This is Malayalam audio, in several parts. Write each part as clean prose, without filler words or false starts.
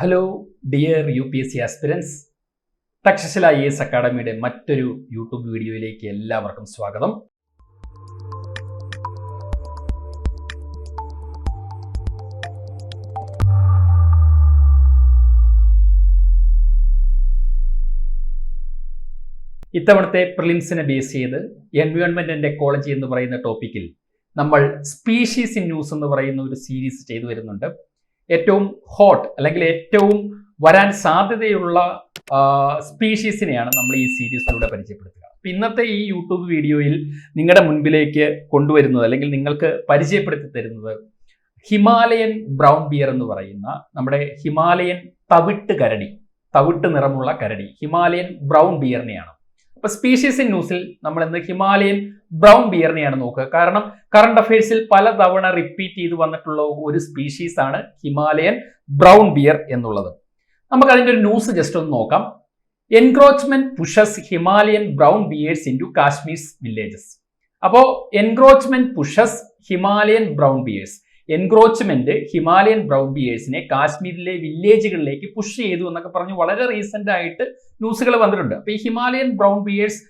Hello dear UPSC aspirants, Takshashila IAS അക്കാഡമിയുടെ മറ്റൊരു യൂട്യൂബ് വീഡിയോയിലേക്ക് എല്ലാവർക്കും സ്വാഗതം. ഇത്തവണത്തെ പ്രിലിംസിനെ ബേസ് ചെയ്ത് എൻവയോൺമെന്റ് ആൻഡ് എക്കോളജി എന്ന് പറയുന്ന ടോപ്പിക്കിൽ നമ്മൾ സ്പീഷീസ് ഇൻ ന്യൂസ് എന്ന് പറയുന്ന ഒരു സീരീസ് ചെയ്തു വരുന്നുണ്ട്. ഏറ്റവും ഹോട്ട് അല്ലെങ്കിൽ ഏറ്റവും വരാൻ സാധ്യതയുള്ള സ്പീഷീസിനെയാണ് നമ്മൾ ഈ സീരീസിലൂടെ പരിചയപ്പെടുത്തുക. അപ്പം ഇന്നത്തെ ഈ യൂട്യൂബ് വീഡിയോയിൽ നിങ്ങളുടെ മുൻപിലേക്ക് കൊണ്ടുവരുന്നത് അല്ലെങ്കിൽ നിങ്ങൾക്ക് പരിചയപ്പെടുത്തി തരുന്നത് ഹിമാലയൻ ബ്രൗൺ ബിയർ എന്ന് പറയുന്ന നമ്മുടെ ഹിമാലയൻ തവിട്ട് നിറമുള്ള കരടി, ഹിമാലയൻ ബ്രൗൺ ബിയറിനെയാണ്. അപ്പൊ സ്പീഷീസ് ഇൻ ന്യൂസിൽ നമ്മൾ ഇന്ന് ഹിമാലയൻ ബ്രൗൺ ബിയറിനെയാണ് നോക്കുക. കാരണം കറണ്ട് അഫയേഴ്സിൽ പലതവണ റിപ്പീറ്റ് ചെയ്ത് വന്നിട്ടുള്ള ഒരു സ്പീഷീസ് ആണ് ഹിമാലയൻ ബ്രൗൺ ബിയർ എന്നുള്ളത്. നമുക്ക് അതിന്റെ ഒരു ന്യൂസ് ജസ്റ്റ് ഒന്ന് നോക്കാം. Encroachment pushes Himalayan brown bears in to Kashmir villages. അപ്പോൾ encroachment pushes Himalayan brown bears, encroachment Himalayan brown ബിയേഴ്സിനെ കാശ്മീരിലെ വില്ലേജുകളിലേക്ക് പുഷ് ചെയ്തു എന്നൊക്കെ പറഞ്ഞ് വളരെ റീസെന്റ് ആയിട്ട് ന്യൂസുകൾ വന്നിട്ടുണ്ട്. അപ്പൊ ഈ ഹിമാലയൻ ബ്രൗൺ ബിയേഴ്സ്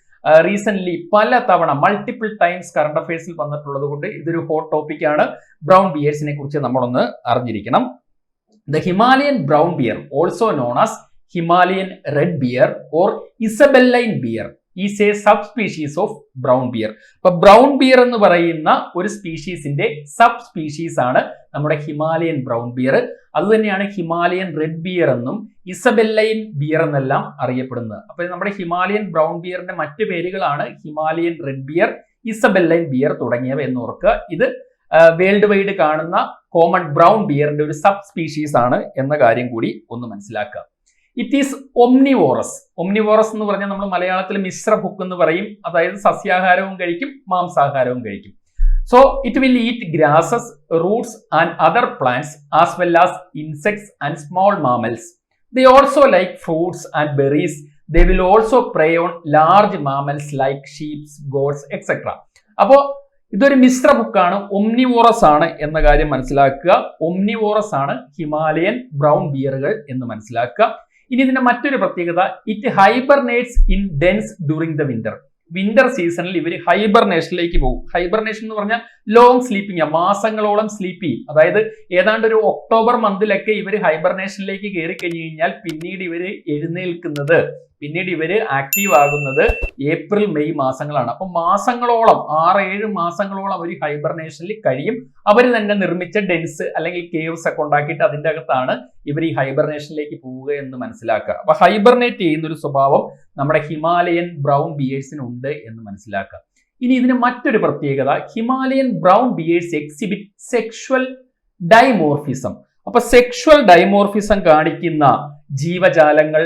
റീസെന്റ് പല തവണ മൾട്ടിപ്പിൾ ടൈംസ് കറണ്ട് അഫയേഴ്സിൽ വന്നിട്ടുള്ളത് കൊണ്ട് ഇതൊരു ഹോട്ട് ടോപ്പിക് ആണ്. ബ്രൗൺ ബിയേഴ്സിനെ കുറിച്ച് നമ്മളൊന്ന് അറിഞ്ഞിരിക്കണം. The Himalayan brown bear, also known as Himalayan red bear or isabelline bear, is a sub species of brown bear. അപ്പൊ ബ്രൗൺ ബിയർ എന്ന് പറയുന്ന ഒരു സ്പീഷീസിന്റെ സബ് സ്പീഷീസ് ആണ് നമ്മുടെ ഹിമാലയൻ ബ്രൗൺ ബിയർ. അതുതന്നെയാണ് ഹിമാലയൻ റെഡ് ബിയർ എന്നും ഇസബെല്ലൈൻ ബിയർ എന്നെല്ലാം അറിയപ്പെടുന്നത്. അപ്പൊ നമ്മുടെ ഹിമാലയൻ ബ്രൗൺ ബിയറിന്റെ മറ്റു പേരുകളാണ് ഹിമാലയൻ റെഡ് ബിയർ, ഇസബെല്ലൈൻ ബിയർ തുടങ്ങിയവ എന്ന് ഓർക്കുക. ഇത് വേൾഡ് വൈഡ് കാണുന്ന കോമൺ ബ്രൗൺ ബിയറിന്റെ ഒരു സബ് സ്പീഷീസ് ആണ് എന്ന കാര്യം കൂടി ഒന്ന് മനസ്സിലാക്കുക. It is omnivorous. ഒംനിവോറസ് എന്ന് പറഞ്ഞാൽ നമ്മൾ മലയാളത്തിൽ മിശ്ര ഭുക്ക് എന്ന് പറയും. അതായത് സസ്യാഹാരവും കഴിക്കും, മാംസാഹാരവും കഴിക്കും. So it will eat grasses, Roots and other plants as well as insects and small mammals. They also like fruits and berries. They will also prey on large mammals like sheep, goats, etc. അപ്പോൾ ഇതൊരു മിശ്ര ബുക്കാണ്, ഒംനിവോറസ് ആണ് എന്ന കാര്യം മനസ്സിലാക്കുക. ഒംനിവോറസ് ആണ് ഹിമാലയൻ ബ്രൗൺ ബിയറുകൾ എന്ന് മനസ്സിലാക്കുക. ഇനി ഇതിന്റെ മറ്റൊരു പ്രത്യേകത, it hibernates in dens during the winter സീസണിൽ ഇവർ ഹൈബർനേഷനിലേക്ക് പോകും. ഹൈബർനേഷൻ എന്ന് പറഞ്ഞാൽ ലോങ് സ്ലീപ്പിംഗ്, മാസങ്ങളോളം സ്ലീപ്പ് ചെയ്യും. അതായത് ഏതാണ്ട് ഒരു ഒക്ടോബർ മന്തിലൊക്കെ ഇവർ ഹൈബർനേഷനിലേക്ക് കയറി കഴിഞ്ഞു കഴിഞ്ഞാൽ പിന്നീട് ഇവര് ആക്റ്റീവ് ആകുന്നത് ഏപ്രിൽ മെയ് മാസങ്ങളാണ്. അപ്പൊ മാസങ്ങളോളം, 6-7 മാസങ്ങളോളം അവർ ഹൈബർനേഷനിൽ കഴിയും. അവർ തന്നെ നിർമ്മിച്ച ഡെൻസ് അല്ലെങ്കിൽ കേവ്സ് ഒക്കെ ഉണ്ടാക്കിയിട്ട് അതിൻ്റെ അകത്താണ് ഇവർ ഈ ഹൈബർനേഷനിലേക്ക് പോവുക എന്ന് മനസ്സിലാക്കുക. അപ്പൊ ഹൈബർനേറ്റ് ചെയ്യുന്ന ഒരു സ്വഭാവം നമ്മുടെ ഹിമാലയൻ ബ്രൗൺ ബിയേഴ്സിനുണ്ട് എന്ന് മനസ്സിലാക്കുക. ഇനി ഇതിന് മറ്റൊരു പ്രത്യേകത, Himalayan brown bears exhibit sexual dimorphism. അപ്പൊ സെക്ഷുവൽ ഡൈമോർഫിസം കാണിക്കുന്ന ജീവജാലങ്ങൾ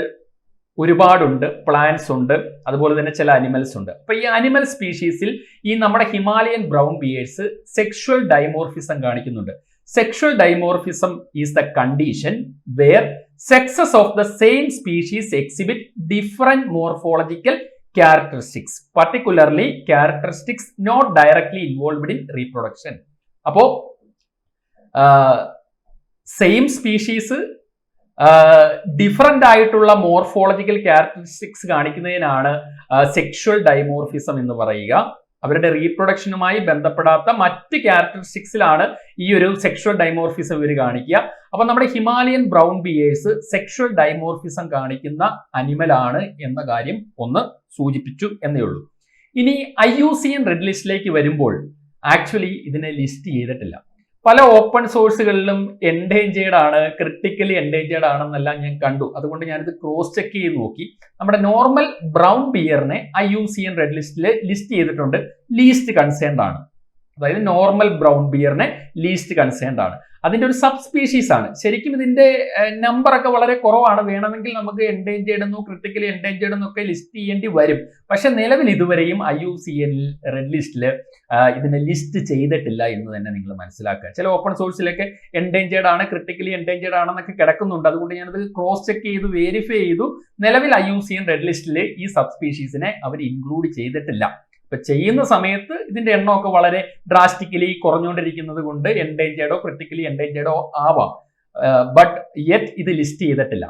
ഒരുപാടുണ്ട്. പ്ലാന്റ്സ് ഉണ്ട്, അതുപോലെ തന്നെ ചില അനിമൽസ് ഉണ്ട്. അപ്പൊ ഈ അനിമൽ സ്പീഷീസിൽ ഈ നമ്മുടെ Himalayan brown bears sexual dimorphism കാണിക്കുന്നുണ്ട്. Sexual dimorphism is the condition where sexes of the same species exhibit different morphological characteristics, particularly characteristics not directly involved in reproduction. അപ്പോ സെയിം സ്പീഷീസ് ഡിഫറൻ്റ് ആയിട്ടുള്ള മോർഫോളജിക്കൽ ക്യാരക്ടറിസ്റ്റിക്സ് കാണിക്കുന്നതിനാണ് സെക്ഷുവൽ ഡൈമോർഫിസം എന്ന് പറയുക. അവരുടെ റീപ്രൊഡക്ഷനുമായി ബന്ധപ്പെടാത്ത മറ്റ് ക്യാരക്ടറിസ്റ്റിക്സിലാണ് ഈ ഒരു സെക്ഷുവൽ ഡൈമോർഫിസം ഇവർ കാണിക്കുക. അപ്പൊ നമ്മുടെ Himalayan brown bears sexual dimorphism കാണിക്കുന്ന അനിമൽ ആണ് എന്ന കാര്യം ഒന്ന് സൂചിപ്പിച്ചു എന്നേ ഉള്ളൂ. ഇനി IUCN റെഡ് ലിസ്റ്റിലേക്ക് വരുമ്പോൾ ആക്ച്വലി ഇതിനെ ലിസ്റ്റ് ചെയ്തിട്ടില്ല. പല ഓപ്പൺ സോഴ്സുകളിലും എൻഡേഞ്ചേർഡ് ആണ്, ക്രിട്ടിക്കലി എൻഡേഞ്ചേർഡ് ആണെന്നെല്ലാം ഞാൻ കണ്ടു. അതുകൊണ്ട് ഞാനിത് ക്രോസ് ചെക്ക് ചെയ്ത് നോക്കി. നമ്മുടെ നോർമൽ ബ്രൗൺ ബിയറിനെ IUCN റെഡ് ലിസ്റ്റിൽ ലിസ്റ്റ് ചെയ്തിട്ടുണ്ട്, ലീസ്റ്റ് കൺസേൺഡ് ആണ്. അതായത് നോർമൽ ബ്രൗൺ ബിയറിനെ ലീസ്റ്റ് കൺസേൺഡ് ആണ്. അതിന്റെ ഒരു സബ് സ്പീഷീസ് ആണ്. ശരിക്കും ഇതിന്റെ നമ്പറൊക്കെ വളരെ കുറവാണ്. വേണമെങ്കിൽ നമുക്ക് എൻഡേഞ്ചേർഡ് എന്നോ ക്രിട്ടിക്കലി എൻഡേഞ്ചേർഡ് എന്നൊക്കെ ലിസ്റ്റ് ചെയ്യേണ്ടി വരും. പക്ഷെ നിലവിൽ ഇതുവരെയും IUCN റെഡ് ലിസ്റ്റിൽ ഇതിനെ ലിസ്റ്റ് ചെയ്തിട്ടില്ല എന്ന് തന്നെ നിങ്ങൾ മനസ്സിലാക്കുക. ചില ഓപ്പൺ സോഴ്സിലൊക്കെ എൻഡേഞ്ചേർഡ് ആണ്, ക്രിട്ടിക്കലി എൻഡേഞ്ചേർഡ് ആണെന്നൊക്കെ കിടക്കുന്നുണ്ട്. അതുകൊണ്ട് ഞാനത് ക്രോസ് ചെക്ക് ചെയ്തു, വെരിഫൈ ചെയ്തു. നിലവിൽ IUCN റെഡ് ലിസ്റ്റിൽ ഈ സബ് സ്പീഷീസിനെ അവർ ഇൻക്ലൂഡ് ചെയ്തിട്ടില്ല. ഇപ്പൊ ചെയ്യുന്ന സമയത്ത് ഇതിന്റെ എണ്ണമൊക്കെ വളരെ ഡ്രാസ്റ്റിക്കലി കുറഞ്ഞുകൊണ്ടിരിക്കുന്നത് കൊണ്ട് എൻഡേഞ്ചേർഡോ ക്രിട്ടിക്കലി എൻഡേഞ്ചേർഡോ ആവാം. ബട്ട് യെറ്റ് ഇത് ലിസ്റ്റ് ചെയ്തിട്ടില്ല.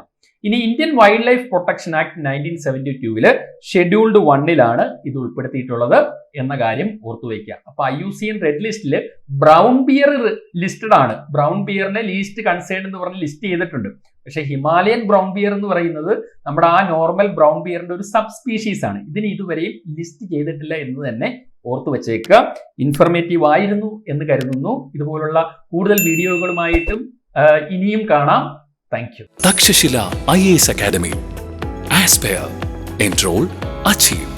ഇനി Indian wild life protection act 1972 scheduled 1 ഇത് ഉൾപ്പെടുത്തിയിട്ടുള്ളത് എന്ന കാര്യം ഓർത്തു വയ്ക്കുക. അപ്പൊ IUCN റെഡ് ലിസ്റ്റിൽ ബ്രൗൺ ബിയർ ലിസ്റ്റഡ് ആണ്. ബ്രൗൺ ബിയറിനെ ലീസ്റ്റ് കൺസേൺ എന്ന് പറഞ്ഞ് ലിസ്റ്റ് ചെയ്തിട്ടുണ്ട്. പക്ഷെ ഹിമാലയൻ ബ്രൗൺ ബിയർ എന്ന് പറയുന്നത് നമ്മുടെ ആ നോർമൽ ബ്രൗൺ ബിയറിന്റെ ഒരു സബ് സ്പീഷീസ് ആണ്. ഇതിന് ഇതുവരെയും ലിസ്റ്റ് ചെയ്തിട്ടില്ല എന്ന് തന്നെ ഓർത്തു വെച്ചേക്കുക. ഇൻഫർമേറ്റീവ് ആയിരുന്നു എന്ന് കരുതുന്നു. ഇതുപോലുള്ള കൂടുതൽ വീഡിയോകളുമായിട്ടും ഇനിയും കാണാം. Thank you. Takshashila IAS academy. Aspire, enroll, achieve.